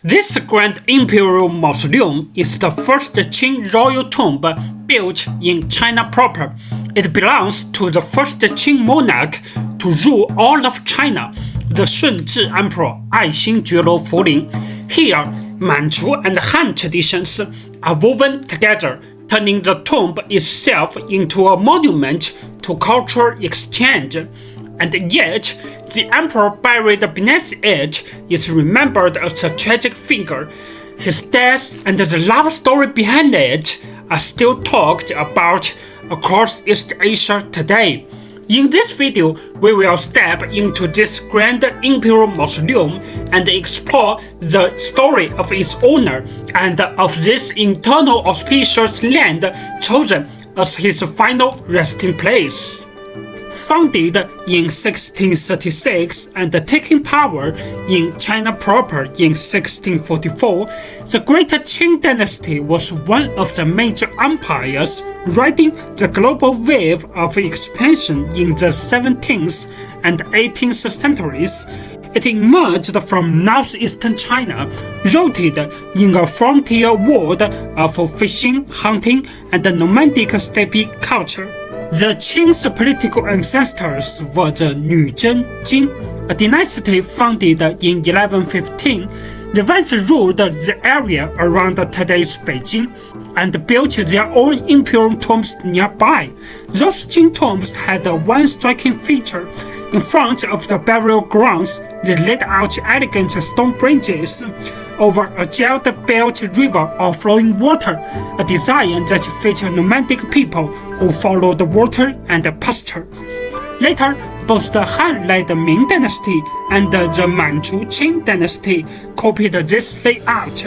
This Grand Imperial Mausoleum is the first Qing royal tomb built in China proper. It belongs to the first Qing monarch to rule all of China, the Shunzhi Emperor 爱新觉罗福临. Here, Manchu and Han traditions are woven together, turning the tomb itself into a monument to cultural exchange. And yet, the emperor buried beneath it is remembered as a tragic figure. His death and the love story behind it are still talked about across East Asia today. In this video, we will step into this Grand Imperial Mausoleum and explore the story of its owner and of this eternal auspicious land chosen as his final resting place. Founded in 1636 and taking power in China proper in 1644, the Great Qing Dynasty was one of the major empires riding the global wave of expansion in the 17th and 18th centuries. It emerged from northeastern China, rooted in a frontier world of fishing, hunting, and nomadic steppe culture. The Qing's political ancestors were the Jurchen Jin, a dynasty founded in 1115. They once ruled the area around today's Beijing and built their own imperial tombs nearby. Those Jin tombs had one striking feature. In front of the burial grounds, they laid out elegant stone bridges over a gel-built river or flowing water, a design that featured nomadic people who followed water and pasture. Later, both the Han-led Ming Dynasty and the Manchu Qing Dynasty copied this layout,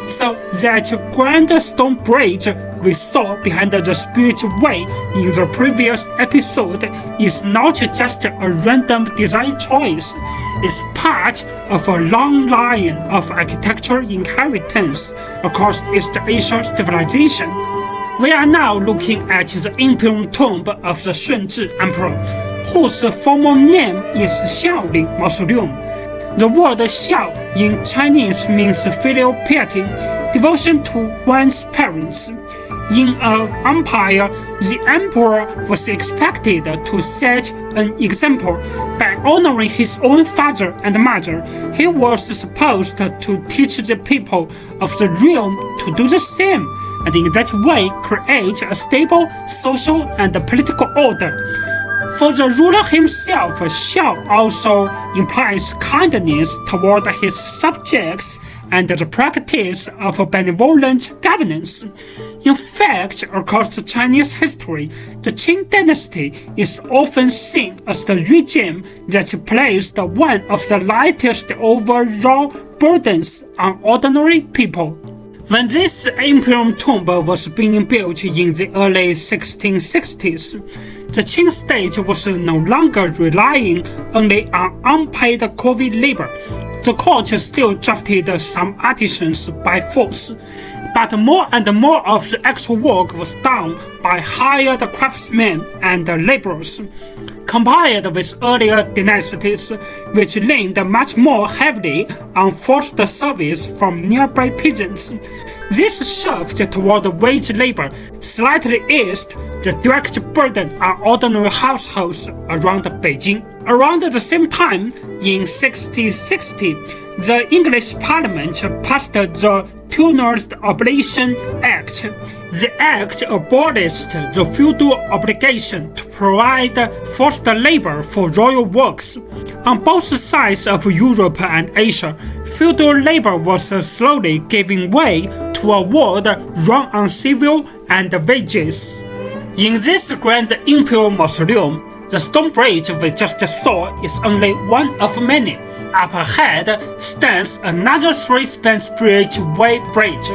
so that grand stone bridge we saw behind the spiritual way in the previous episode is not just a random design choice. It's part of a long line of architectural inheritance across East Asia civilization. We are now looking at the imperial tomb of the Shunzhi Emperor, whose formal name is Xiaoling Mausoleum. The word Xiao in Chinese means filial piety, devotion to one's parents. In an empire, the emperor was expected to set an example by honoring his own father and mother. He was supposed to teach the people of the realm to do the same, and in that way create a stable social and political order. For the ruler himself, Xiao also implies kindness toward his subjects and the practice of benevolent governance. In fact, across Chinese history, the Qing dynasty is often seen as the regime that placed one of the lightest overall burdens on ordinary people. When this imperial tomb was being built in the early 1660s, the Qing state was no longer relying only on unpaid Corvée labor. The court still drafted some artisans by force, but more and more of the actual work was done by hired craftsmen and laborers. Compared with earlier dynasties, which leaned much more heavily on forced service from nearby peasants, this shift toward wage labor slightly eased the direct burden on ordinary households around Beijing. Around the same time, in 1660, the English Parliament passed the Tenures Abolition Act. The act abolished the feudal obligation to provide forced labor for royal works. On both sides of Europe and Asia, feudal labor was slowly giving way to a world run on civil and wages. In this Grand Imperial Mausoleum, the stone bridge we just saw is only one of many. Up ahead stands another three-span spiritual-way bridge,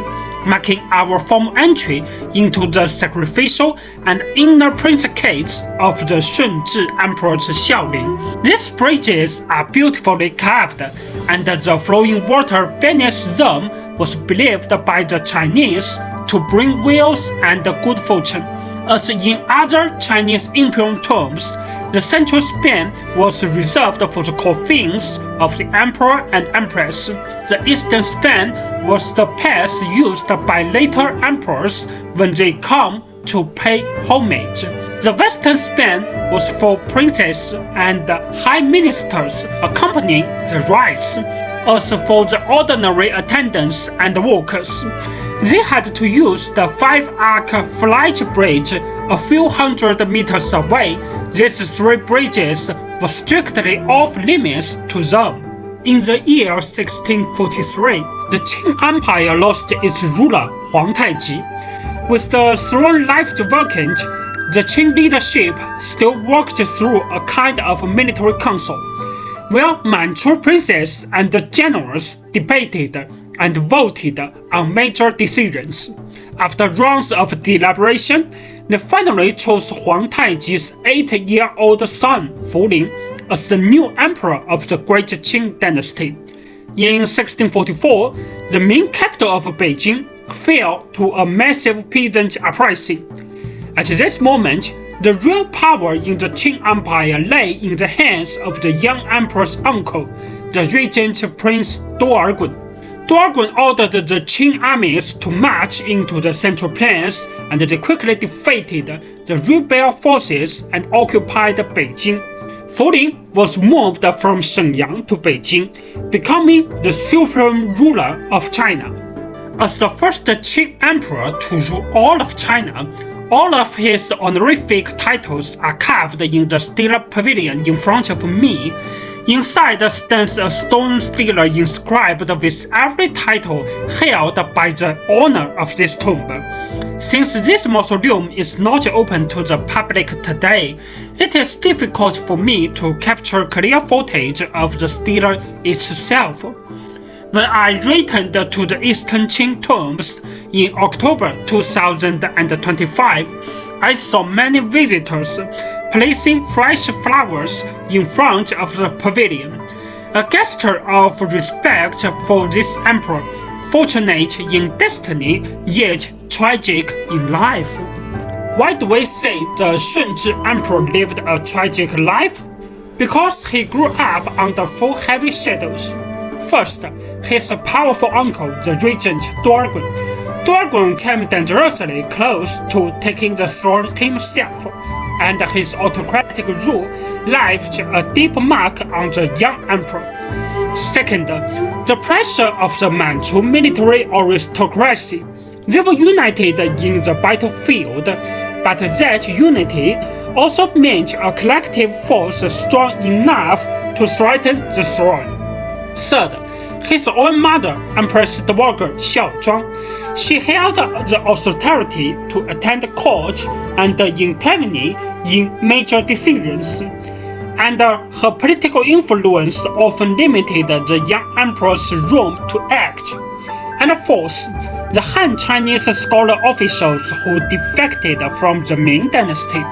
marking our formal entry into the sacrificial and inner principles of the Shunzhi Emperor Xiaoling. These bridges are beautifully carved, and the flowing water beneath them was believed by the Chinese to bring wealth and good fortune. As in other Chinese imperial tombs, the central span was reserved for the coffins of the emperor and empress. The eastern span was the path used by later emperors when they come to pay homage. The western span was for princes and high ministers accompanying the rites, also for the ordinary attendants and workers. They had to use the 5-arc flight bridge a few hundred meters away. These 3 bridges were strictly off-limits to them. In the year 1643, the Qing Empire lost its ruler, Huang Taiji. With the throne left vacant, the Qing leadership still worked through a kind of military council, where Manchu princes and generals debated and voted on major decisions. After rounds of deliberation, they finally chose Huang Taiji's 8-year-old son Filial as the new emperor of the Great Qing Dynasty. In 1644, the main capital of Beijing fell to a massive peasant uprising. At this moment, the real power in the Qing Empire lay in the hands of the young emperor's uncle, the regent Prince Do'ergun. Do'ergun ordered the Qing armies to march into the Central Plains, and they quickly defeated the rebel forces and occupied Beijing. Filial was moved from Shenyang to Beijing, becoming the supreme ruler of China. As the first Qing emperor to rule all of China, all of his honorific titles are carved in the Stele Pavilion in front of me. Inside stands a stone stele inscribed with every title held by the owner of this tomb. Since this mausoleum is not open to the public today, it is difficult for me to capture clear footage of the stele itself. When I returned to the Eastern Qing tombs in October 2025, I saw many visitors placing fresh flowers in front of the pavilion, a gesture of respect for this emperor, fortunate in destiny yet tragic in life. Why do we say the Shunzhi Emperor lived a tragic life? Because he grew up under 4 heavy shadows. First, his powerful uncle, the regent Do'ergun. Do'ergun came dangerously close to taking the throne himself, and his autocratic rule left a deep mark on the young emperor. Second, the pressure of the Manchu military aristocracy. They were united in the battlefield, but that unity also meant a collective force strong enough to threaten the throne. Third, his own mother, Empress Dowager Xiaozhuang. She held the authority to attend court and intervene in major decisions, and her political influence often limited the young emperor's room to act. And fourth, the Han Chinese scholar officials who defected from the Ming Dynasty.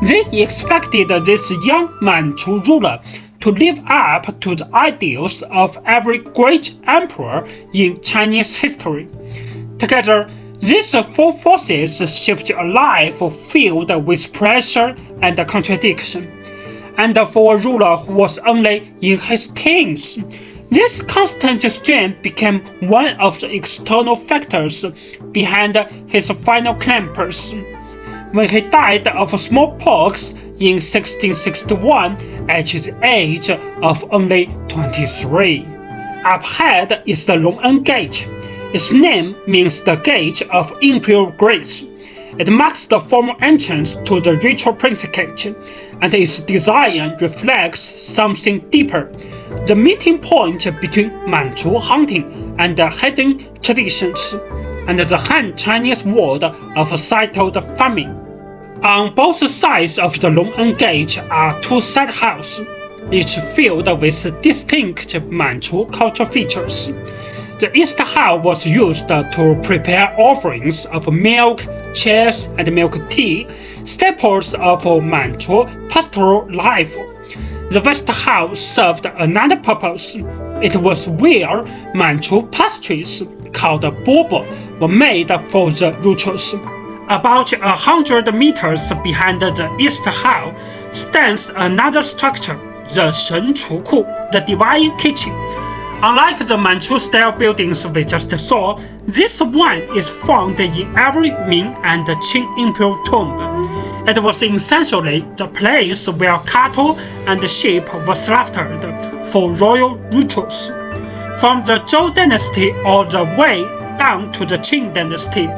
They expected this young Manchu ruler to live up to the ideals of every great emperor in Chinese history. Together, these 4 forces shaped a life filled with pressure and contradiction. And for a ruler who was only in his teens, this constant strain became one of the external factors behind his final campus. When he died of smallpox in 1661 at the age of only 23. Up ahead is the Longen Gate. Its name means the Gate of Imperial Grace. It marks the formal entrance to the ritual principate, and its design reflects something deeper, the meeting point between Manchu hunting and hidden traditions, and the Han Chinese word of settled farming. On both sides of the Longen Gate are 2 side halls, each filled with distinct Manchu cultural features. The east hall was used to prepare offerings of milk, cheese, and milk tea, staples of Manchu pastoral life. The west hall served another purpose. It was where Manchu pastries, called Bobo, were made for the rituals. About 100 meters behind the east hall stands another structure, the Shen Chu Ku, the Divine Kitchen. Unlike the Manchu-style buildings we just saw, this one is found in every Ming and Qing Imperial Tomb. It was essentially the place where cattle and sheep were slaughtered for royal rituals. From the Zhou Dynasty all the way down to the Qing Dynasty,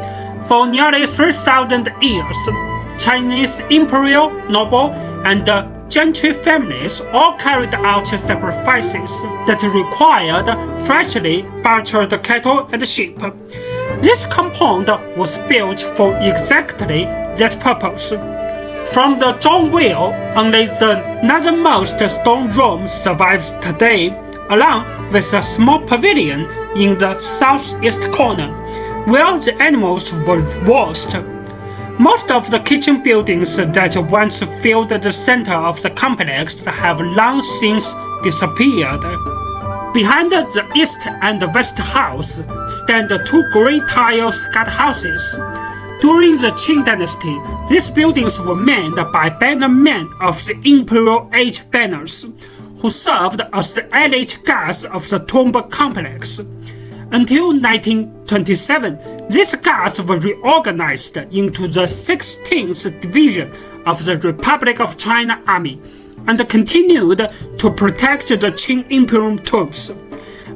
for nearly 3,000 years, Chinese imperial, noble, and gentry families all carried out sacrifices that required freshly butchered cattle and sheep. This compound was built for exactly that purpose. From the Zhong Wheel, only the northernmost stone room survives today, along with a small pavilion in the southeast corner, where the animals were roasted. Most of the kitchen buildings that once filled the center of the complex have long since disappeared. Behind the east and west house stand two great tile scut houses. During the Qing Dynasty, these buildings were manned by bannermen of the Imperial Age banners, who served as the elite guards of the tomb complex. Until 1927, these guards were reorganized into the 16th Division of the Republic of China Army and continued to protect the Qing Imperial tombs.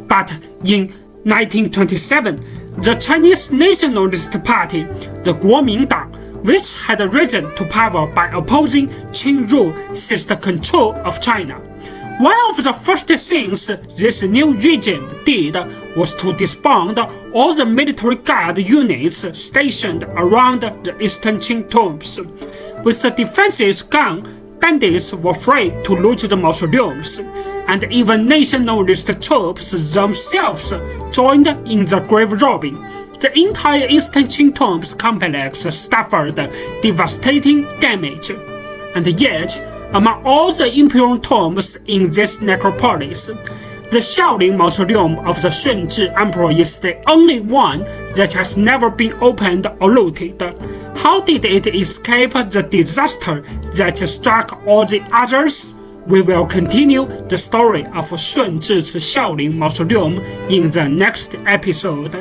But in 1927, the Chinese Nationalist Party, the Kuomintang, which had risen to power by opposing Qing rule, seized control of China. One of the first things this new regime did was to disband all the military guard units stationed around the eastern Qing tombs. With the defenses gone, bandits were free to loot the mausoleums, and even nationalist troops themselves joined in the grave robbing. The entire eastern Qing tombs complex suffered devastating damage. And yet, among all the imperial tombs in this necropolis, the Xiaoling Mausoleum of the Shunzhi Emperor is the only one that has never been opened or looted. How did it escape the disaster that struck all the others? We will continue the story of Shunzhi's Xiaoling Mausoleum in the next episode.